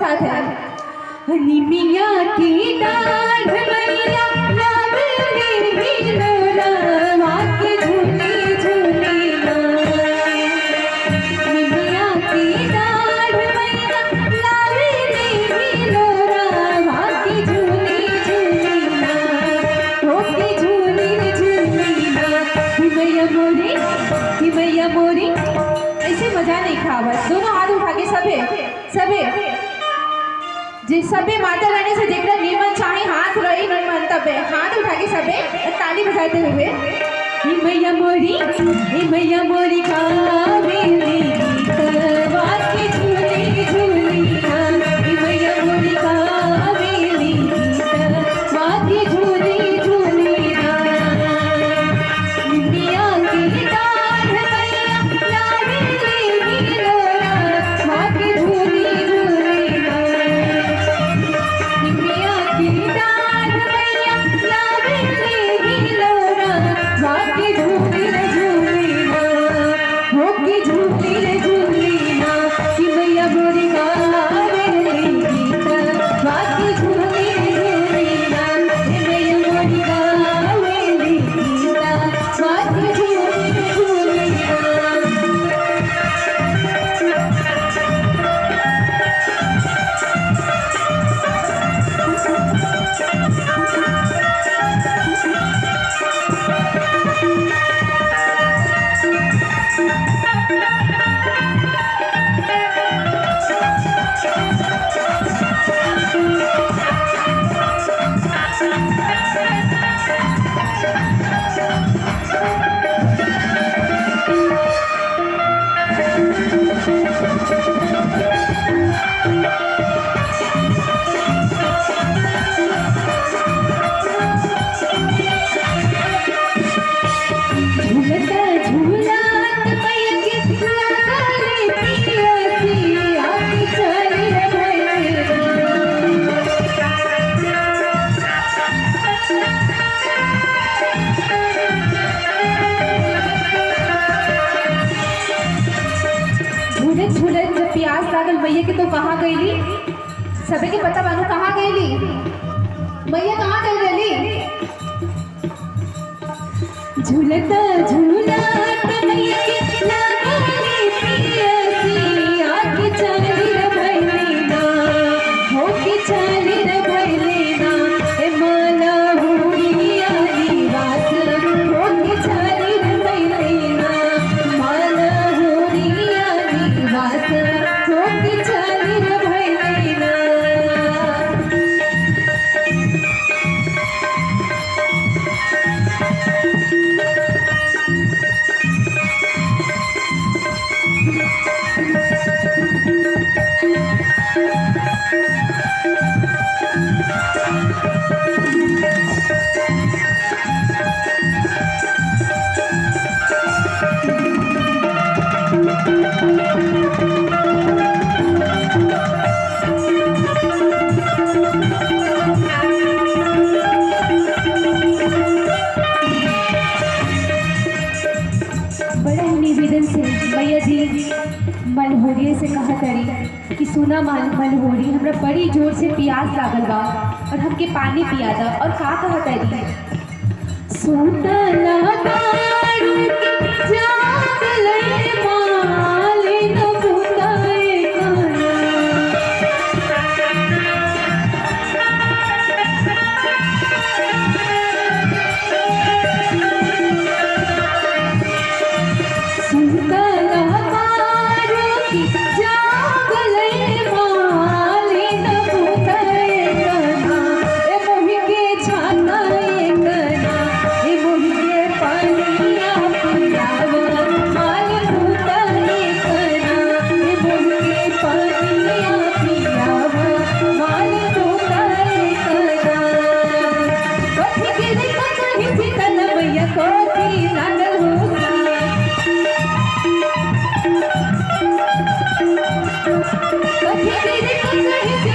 साथ है। निमिया की डाढ़ मैया लावली हिलोरा के झूली झूली निमिया की डाढ़ मैया लावली हिलोरा के झूली झूली के झूली झूली मैया मोरी ऐसे मजा नहीं खावत। दोनों हाथ उठा के सबे सबे जी सबे माता रानी से जेकरा निमन चाहे हाथ रही मन तबे हाथ उठा के सबे ताली बजाते हुए मैया मोरी कावेली करवा के झूली झूली मैया मोरी कावेली करवा के झूली झूली निमिया की डाढ़ मैया लावली हिलोरा के झूली झूली निमिया की डाढ़ मैया लावली हिलोरा के झूली झूली हो के झूली झूली कि मैया मोरी कावेली करवा के झूली झूली मैया मोरी कावेली करवा के झूली झूली झूलता झूलत मैया के लागले पियसी आके चली झूलत झूलत जब प्यास लागल मैया के तो कहाँ गईली सबे के पता बानू कहाँ गईली मैया कहाँ गई गली झूलता झूलत मैया के लागले पियसी आके चली रे भैलेना हो के चली रे भैलेना ए माला हुरिया निवास हो के चली रे भैलेना माला हुरिया निवास हो के चली रे भैलेना बड़ा ही निवेदन से मैया जी मनहोरिये से कहा करी कि सुना मनहोरी हमरा बड़ी जोर से प्यास लागल बा और हमके पानी पिया दा और का कहा करी सुना दारू के जागले माले न बुताए Hey,